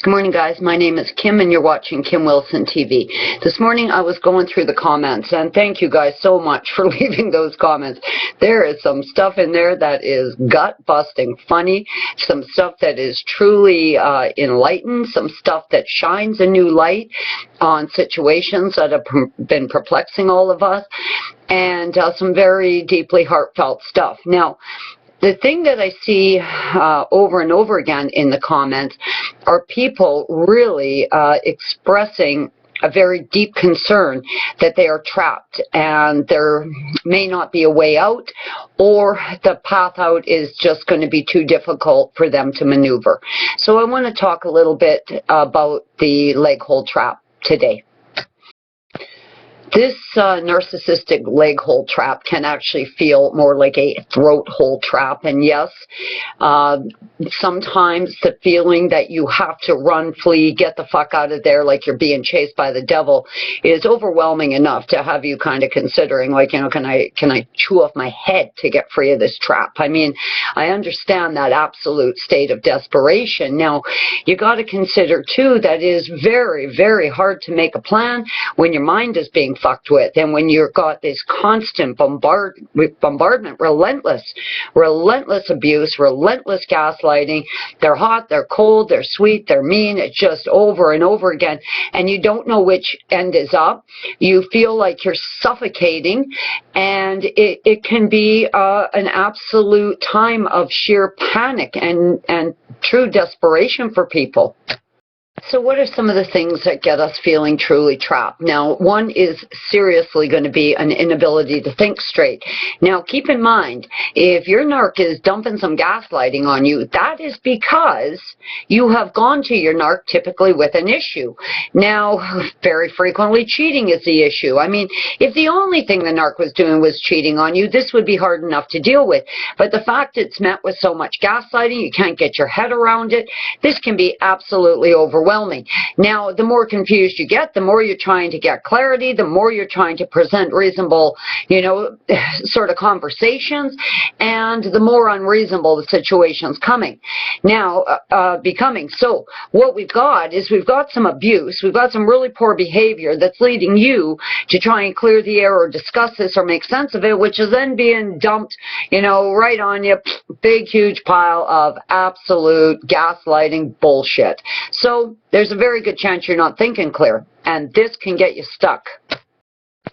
Good morning, guys. My name is Kim, and you're watching Kim Wilson TV. This morning, I was going through the comments, and thank you guys so much for leaving those comments. There is some stuff in there that is gut-busting funny, some stuff that is truly enlightened, some stuff that shines a new light on situations that have been perplexing all of us, and some very deeply heartfelt stuff. Now, the thing that I see over and over again in the comments are people really expressing a very deep concern that they are trapped and there may not be a way out, or the path out is just going to be too difficult for them to maneuver. So I want to talk a little bit about the leg hold trap today. This narcissistic leg hold trap can actually feel more like a throat hold trap. And yes, sometimes the feeling that you have to run, flee, get the fuck out of there like you're being chased by the devil is overwhelming enough to have you kind of considering, like, you know, can I chew off my head to get free of this trap? I mean, I understand that absolute state of desperation. Now, you got to consider, too, that it is very, very hard to make a plan when your mind is being fucked with, and when you've got this constant bombardment, relentless abuse, relentless gaslighting. They're hot, they're cold, they're sweet, they're mean. It's just over and over again, and you don't know which end is up. You feel like you're suffocating, and it can be an absolute time of sheer panic and true desperation for people. So what are some of the things that get us feeling truly trapped? Now, one is seriously going to be an inability to think straight. Now, keep in mind, if your narc is dumping some gaslighting on you, that is because you have gone to your narc typically with an issue. Now, very frequently, cheating is the issue. I mean, if the only thing the narc was doing was cheating on you, this would be hard enough to deal with. But the fact it's met with so much gaslighting, you can't get your head around it, this can be absolutely overwhelming. Now, the more confused you get, the more you're trying to get clarity, the more you're trying to present reasonable, you know, sort of conversations, and the more unreasonable the situation's becoming. So what we've got is we've got some abuse, we've got some really poor behavior that's leading you to try and clear the air or discuss this or make sense of it, which is then being dumped, you know, right on you, big, huge pile of absolute gaslighting bullshit. So there's a very good chance you're not thinking clear, and this can get you stuck.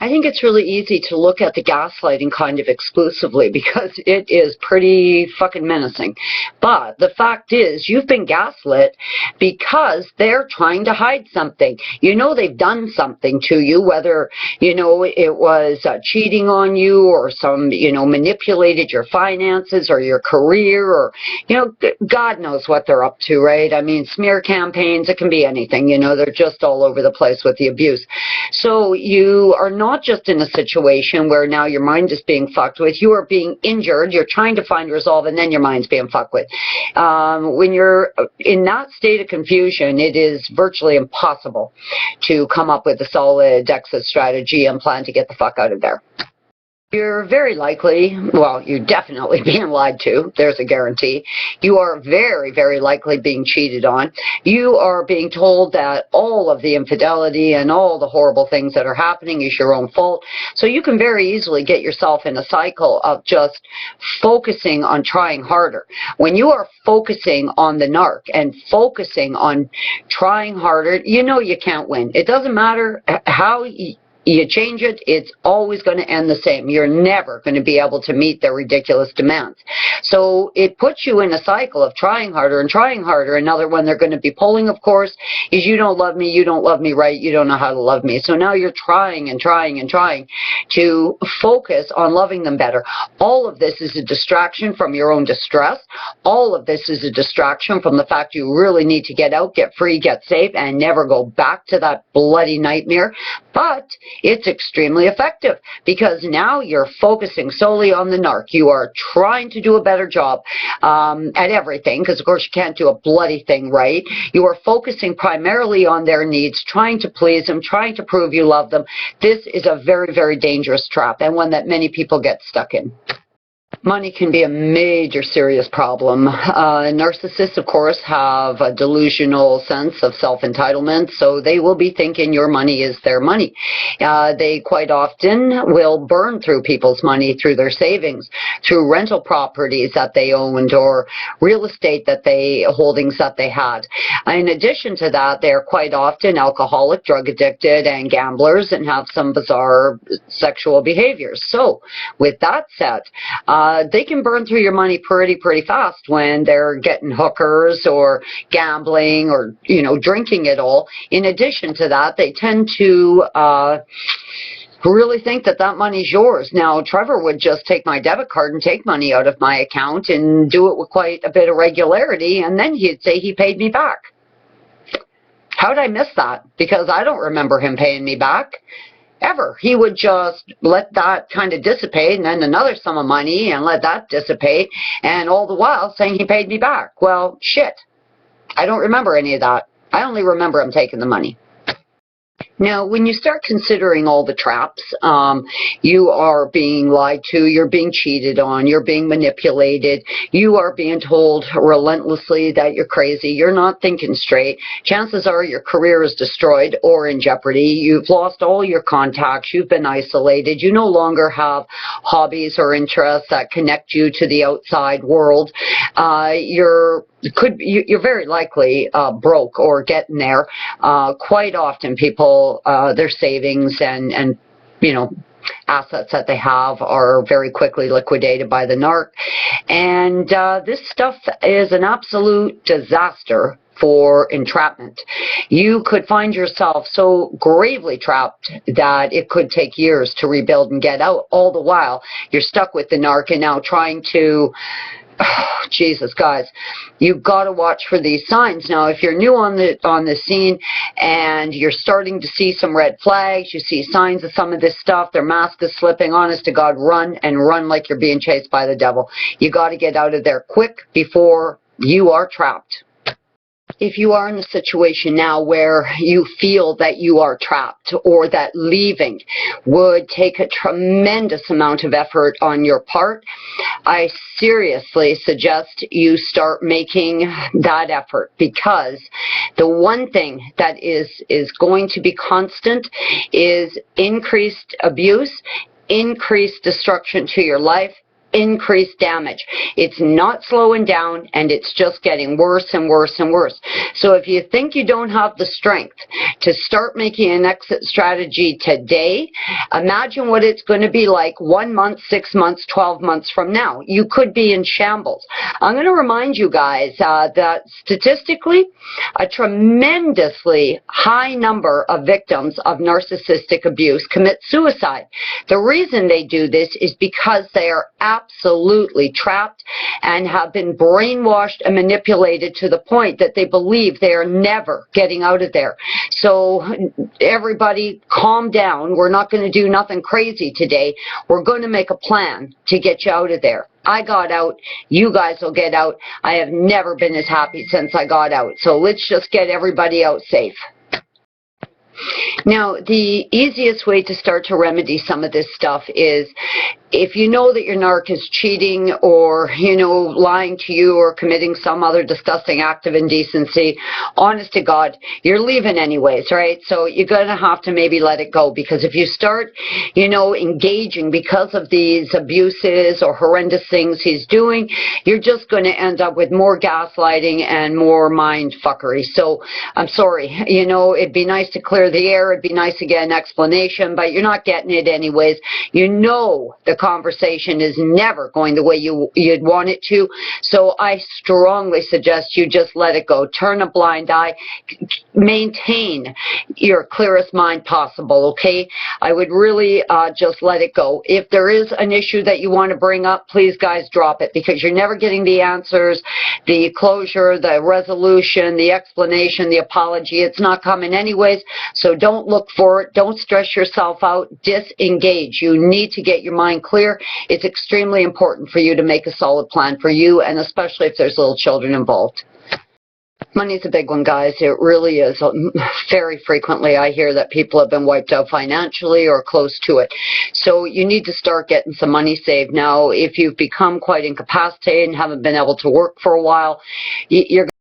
I think it's really easy to look at the gaslighting kind of exclusively because it is pretty fucking menacing. But the fact is, you've been gaslit because they're trying to hide something. You know they've done something to you, whether, you know, it was cheating on you or some, you know, manipulated your finances or your career or, you know, God knows what they're up to, right? I mean, smear campaigns, it can be anything, you know, they're just all over the place with the abuse. So you are not just in a situation where now your mind is being fucked with, you are being injured, you're trying to find resolve, and then your mind's being fucked with. When you're in that state of confusion, it is virtually impossible to come up with a solid exit strategy and plan to get the fuck out of there. You're very likely, well, you're definitely being lied to. There's a guarantee. You are very, very likely being cheated on. You are being told that all of the infidelity and all the horrible things that are happening is your own fault. So you can very easily get yourself in a cycle of just focusing on trying harder. When you are focusing on the narc and focusing on trying harder, you know you can't win. It doesn't matter how you change it, it's always going to end the same. You're never going to be able to meet their ridiculous demands. So it puts you in a cycle of trying harder and trying harder. Another one they're going to be pulling, of course, is you don't love me right, you don't know how to love me. So now you're trying and trying and trying to focus on loving them better. All of this is a distraction from your own distress. All of this is a distraction from the fact you really need to get out, get free, get safe, and never go back to that bloody nightmare. But it's extremely effective because now you're focusing solely on the narc. You are trying to do a better job at everything because, of course, you can't do a bloody thing right. You are focusing primarily on their needs, trying to please them, trying to prove you love them. This is a very, very dangerous trap and one that many people get stuck in. Money can be a major serious problem. Narcissists, of course, have a delusional sense of self-entitlement, so they will be thinking your money is their money. They quite often will burn through people's money, through their savings, through rental properties that they owned or real estate holdings that they had. In addition to that, they're quite often alcoholic, drug addicted, and gamblers, and have some bizarre sexual behaviors. So, with that said, they can burn through your money pretty fast when they're getting hookers or gambling or, drinking it all. In addition to that, they tend to really think that money's yours. Now, Trevor would just take my debit card and take money out of my account and do it with quite a bit of regularity, and then he'd say he paid me back. How did I miss that? Because I don't remember him paying me back. Ever. He would just let that kind of dissipate, and then another sum of money, and let that dissipate, and all the while saying he paid me back. Well, shit. I don't remember any of that. I only remember him taking the money. Now, when you start considering all the traps, you are being lied to, you're being cheated on, you're being manipulated, you are being told relentlessly that you're crazy, you're not thinking straight, chances are your career is destroyed or in jeopardy, you've lost all your contacts, you've been isolated, you no longer have hobbies or interests that connect you to the outside world, you're very likely broke or getting there. Quite often people, their savings and assets that they have are very quickly liquidated by the narc. And this stuff is an absolute disaster for entrapment. You could find yourself so gravely trapped that it could take years to rebuild and get out. All the while, you're stuck with the narc and now trying to... Oh, Jesus, guys, you've got to watch for these signs. Now, if you're new on the scene and you're starting to see some red flags, you see signs of some of this stuff, their mask is slipping, honest to God, run and run like you're being chased by the devil. You got to get out of there quick before you are trapped. If you are in a situation now where you feel that you are trapped or that leaving would take a tremendous amount of effort on your part, I seriously suggest you start making that effort, because the one thing that is going to be constant is increased abuse, increased destruction to your life, increased damage. It's not slowing down, and it's just getting worse and worse and worse. So if you think you don't have the strength to start making an exit strategy today, imagine what it's going to be like 1 month, 6 months, 12 months from now. You could be in shambles. I'm going to remind you guys that statistically, a tremendously high number of victims of narcissistic abuse commit suicide. The reason they do this is because they are absolutely trapped and have been brainwashed and manipulated to the point that they believe they are never getting out of there. So everybody calm down. We're not going to do nothing crazy today. We're going to make a plan to get you out of there. I got out. You guys will get out. I have never been as happy since I got out. So let's just get everybody out safe. Now, the easiest way to start to remedy some of this stuff is, if you know that your narc is cheating or, lying to you or committing some other disgusting act of indecency, honest to God, you're leaving anyways, right? So you're going to have to maybe let it go, because if you start, engaging because of these abuses or horrendous things he's doing, you're just going to end up with more gaslighting and more mind fuckery. So I'm sorry, it'd be nice to clear the air, it'd be nice to get an explanation, but you're not getting it anyways. The conversation is never going the way you'd want it to. So I strongly suggest you just let it go. Turn a blind eye. Maintain your clearest mind possible, okay? I would really just let it go. If there is an issue that you want to bring up, please, guys, drop it, because you're never getting the answers, the closure, the resolution, the explanation, the apology. It's not coming anyways, so don't look for it. Don't stress yourself out. Disengage. You need to get your mind clear. It's extremely important for you to make a solid plan for you, and especially if there's little children involved. Money's a big one, guys. It really is. Very frequently I hear that people have been wiped out financially or close to it. So you need to start getting some money saved. Now, if you've become quite incapacitated and haven't been able to work for a while, you're